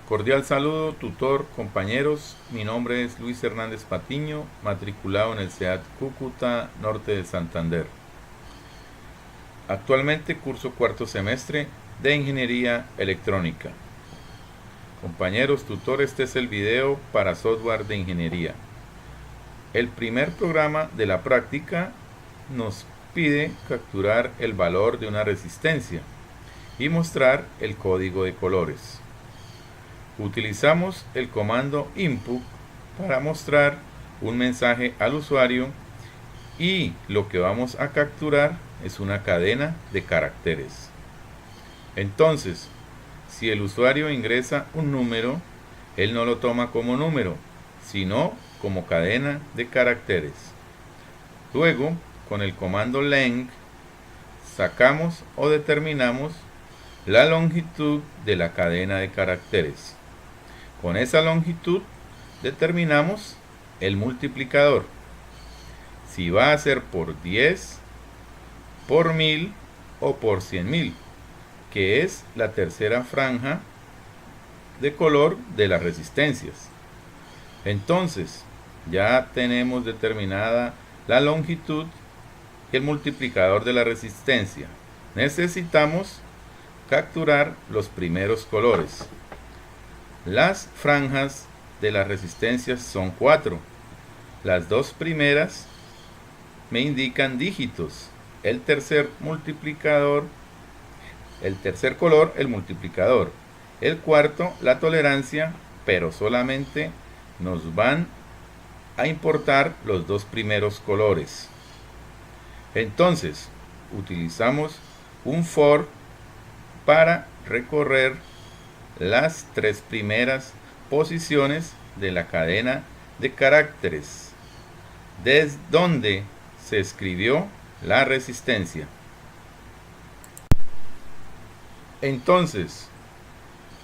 Cordial saludo, tutor, compañeros. Mi nombre es Luis Hernández Patiño, matriculado en el SEAD Cúcuta, norte de Santander. Actualmente curso cuarto semestre de Ingeniería Electrónica. Compañeros, tutor, este es el video para software de ingeniería. El primer programa de la práctica nos pide capturar el valor de una resistencia y mostrar el código de colores. Utilizamos el comando input para mostrar un mensaje al usuario y lo que vamos a capturar es una cadena de caracteres. Entonces, si el usuario ingresa un número, él no lo toma como número, sino como cadena de caracteres. Luego, con el comando length, sacamos o determinamos la longitud de la cadena de caracteres. Con esa longitud determinamos el multiplicador. Si va a ser por 10, por 1000 o por 100.000, que es la tercera franja de color de las resistencias. Entonces, ya tenemos determinada la longitud y el multiplicador de la resistencia. Necesitamos capturar los primeros colores. Las franjas de las resistencias son 4. Las dos primeras me indican dígitos. El tercer multiplicador, el tercer color, el multiplicador. El cuarto, la tolerancia, pero solamente nos van a importar los dos primeros colores. Entonces, utilizamos un for para recorrer las tres primeras posiciones de la cadena de caracteres, desde donde se escribió la resistencia. Entonces,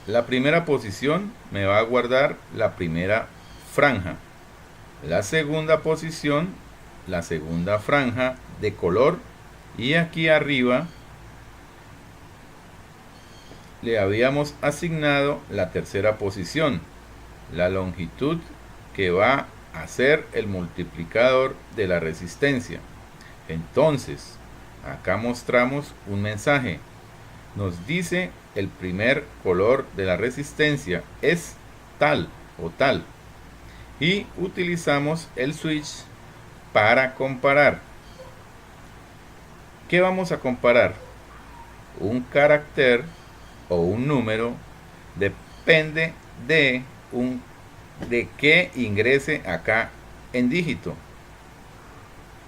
la primera posición me va a guardar la primera franja. La segunda posición, la segunda franja de color. Y aquí arriba le habíamos asignado la tercera posición, la longitud que va a ser el multiplicador de la resistencia. Entonces, acá mostramos un mensaje. Nos dice el primer color de la resistencia es tal o tal. Y utilizamos el switch para comparar. ¿Qué vamos a comparar? Un carácter o un número depende de que ingrese acá en dígito.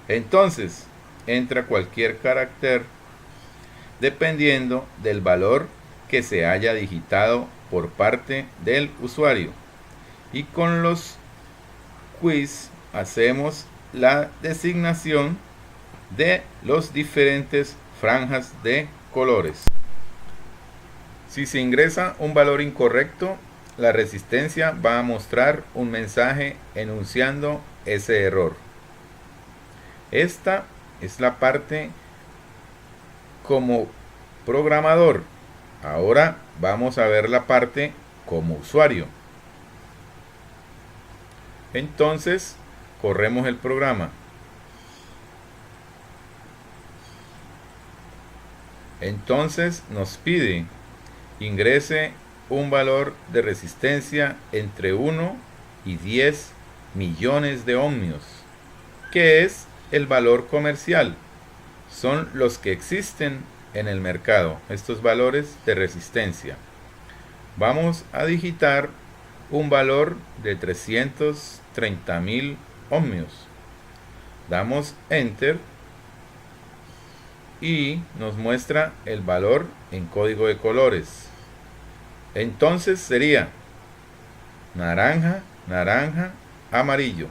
Entonces, entra cualquier carácter dependiendo del valor que se haya digitado por parte del usuario. Y con los quiz hacemos la designación de los diferentes franjas de colores. Si se ingresa un valor incorrecto, la resistencia va a mostrar un mensaje enunciando ese error. Esta es la parte como programador. Ahora vamos a ver la parte como usuario. Entonces, corremos el programa. Entonces nos pide ingrese un valor de resistencia entre 1 y 10 millones de ohmios, que es el valor comercial. Son los que existen en el mercado, estos valores de resistencia. Vamos a digitar un valor de 330.000 ohmios. Damos enter y nos muestra el valor en código de colores. Entonces sería naranja, naranja, amarillo.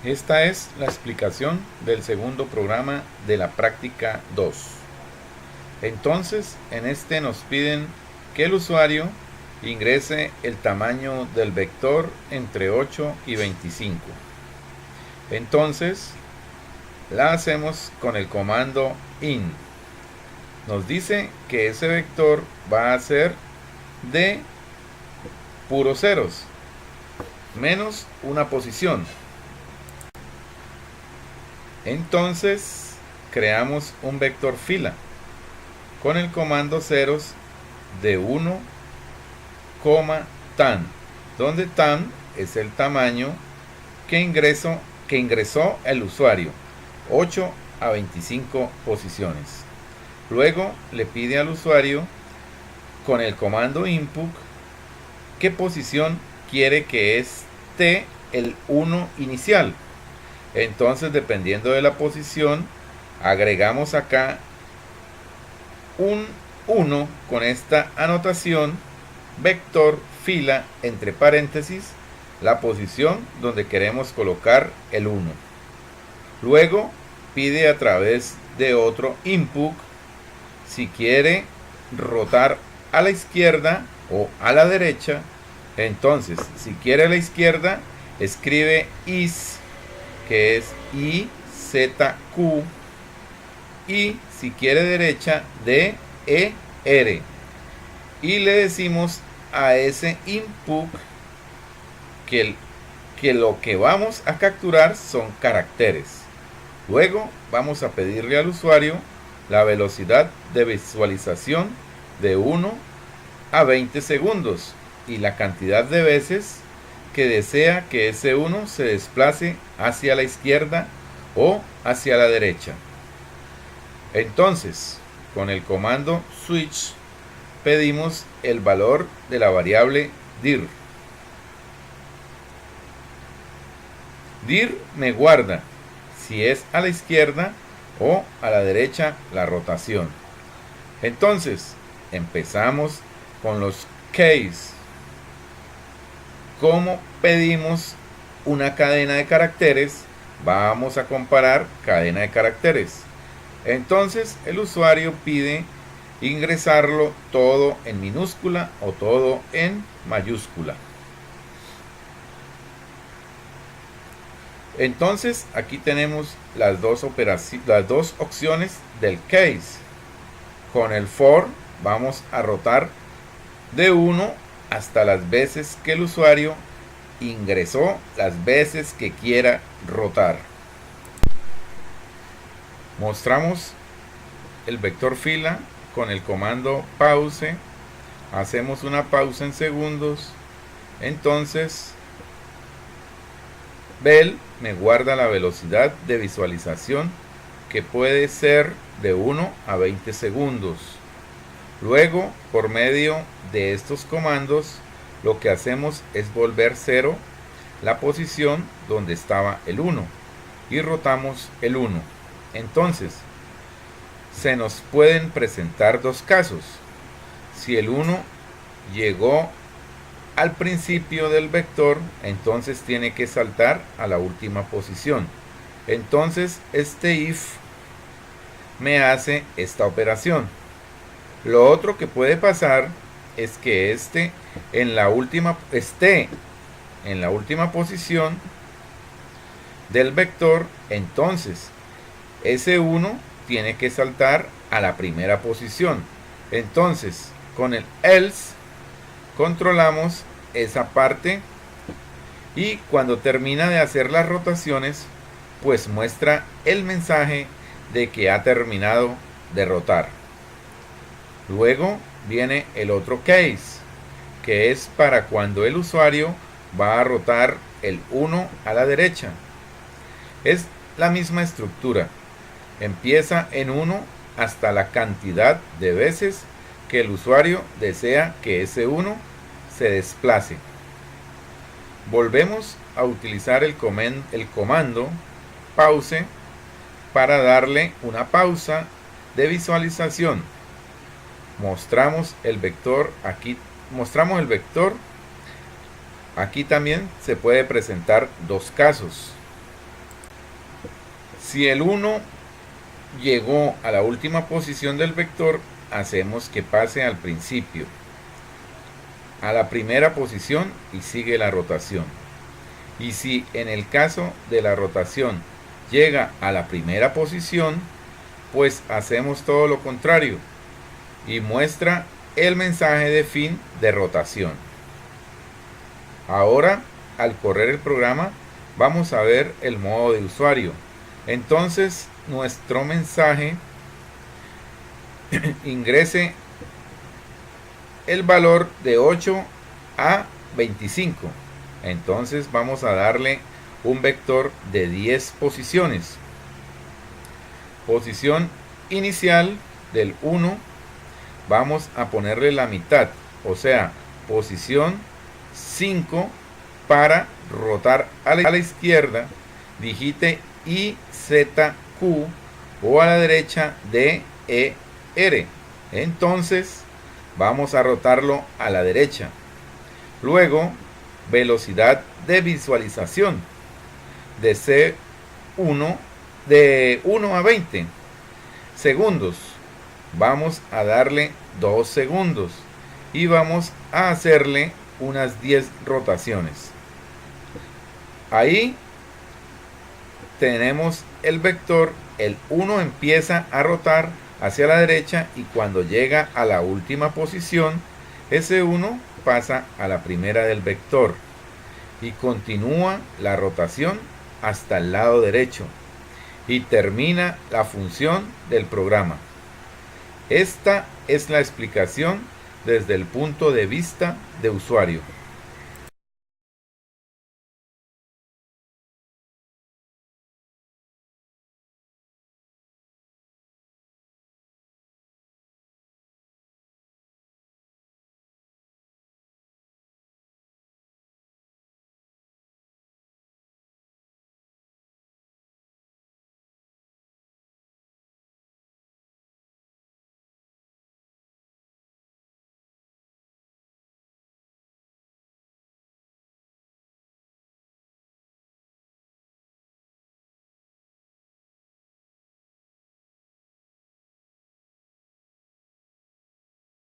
Esta es la explicación del segundo programa de la práctica 2. Entonces, en este nos piden que el usuario ingrese el tamaño del vector entre 8 y 25. Entonces, la hacemos con el comando in. Nos dice que ese vector va a ser de puros ceros, menos una posición. Entonces, creamos un vector fila con el comando ceros de 1, tan, donde tan es el tamaño que ingresó el usuario, 8 a 25 posiciones. Luego le pide al usuario con el comando input qué posición quiere que esté el 1 inicial. Entonces, dependiendo de la posición, agregamos acá un 1 con esta anotación, vector fila entre paréntesis, la posición donde queremos colocar el 1. Luego pide a través de otro input si quiere rotar a la izquierda o a la derecha. Entonces, si quiere a la izquierda, escribe is, que es IZQ, y si quiere derecha, DER, y le decimos a ese input que lo que vamos a capturar son caracteres. Luego vamos a pedirle al usuario la velocidad de visualización de 1 a 20 segundos y la cantidad de veces que desea que ese 1 se desplace hacia la izquierda o hacia la derecha. Entonces, con el comando switch pedimos el valor de la variable dir. Dir me guarda si es a la izquierda o a la derecha la rotación. Entonces, empezamos con los case. Como pedimos una cadena de caracteres, vamos a comparar cadena de caracteres. Entonces, el usuario pide ingresarlo todo en minúscula o todo en mayúscula. Entonces, aquí tenemos las dos opciones del case. Con el for vamos a rotar de 1 hasta las veces que el usuario ingresó, las veces que quiera rotar. Mostramos el vector fila con el comando pause. Hacemos una pausa en segundos. Entonces, Bell me guarda la velocidad de visualización, que puede ser de 1 a 20 segundos. Luego, por medio de estos comandos, lo que hacemos es volver 0 la posición donde estaba el 1 y rotamos el 1. Entonces, se nos pueden presentar dos casos. Si el 1 llegó al principio del vector, entonces tiene que saltar a la última posición. Entonces, este if me hace esta operación. Lo otro que puede pasar es que esté en la última posición del vector. Entonces, ese 1 tiene que saltar a la primera posición. Entonces, con el else controlamos esa parte y cuando termina de hacer las rotaciones, pues muestra el mensaje de que ha terminado de rotar. Luego viene el otro case, que es para cuando el usuario va a rotar el 1 a la derecha. Es la misma estructura. Empieza en 1 hasta la cantidad de veces que el usuario desea que ese 1 se desplace. Volvemos a utilizar el comando pause para darle una pausa de visualización. Mostramos el vector aquí. Aquí también se puede presentar dos casos. Si el 1 llegó a la última posición del vector, hacemos que pase al principio, a la primera posición, y sigue la rotación. Y si en el caso de la rotación llega a la primera posición, pues hacemos todo lo contrario y muestra el mensaje de fin de rotación. Ahora, al correr el programa, vamos a ver el modo de usuario. Entonces, nuestro mensaje ingrese el valor de 8 a 25. Entonces vamos a darle un vector de 10 posiciones. Posición inicial del 1, vamos a ponerle la mitad, o sea, posición 5. Para rotar a la izquierda, digite IZQ, o a la derecha DER. Entonces vamos a rotarlo a la derecha. Luego, velocidad de visualización de 1 a 20 segundos. Vamos a darle 2 segundos y vamos a hacerle unas 10 rotaciones. Ahí tenemos el vector. El 1 empieza a rotar hacia la derecha y cuando llega a la última posición, ese 1 pasa a la primera del vector y continúa la rotación hasta el lado derecho y termina la función del programa. Esta es la explicación desde el punto de vista de usuario.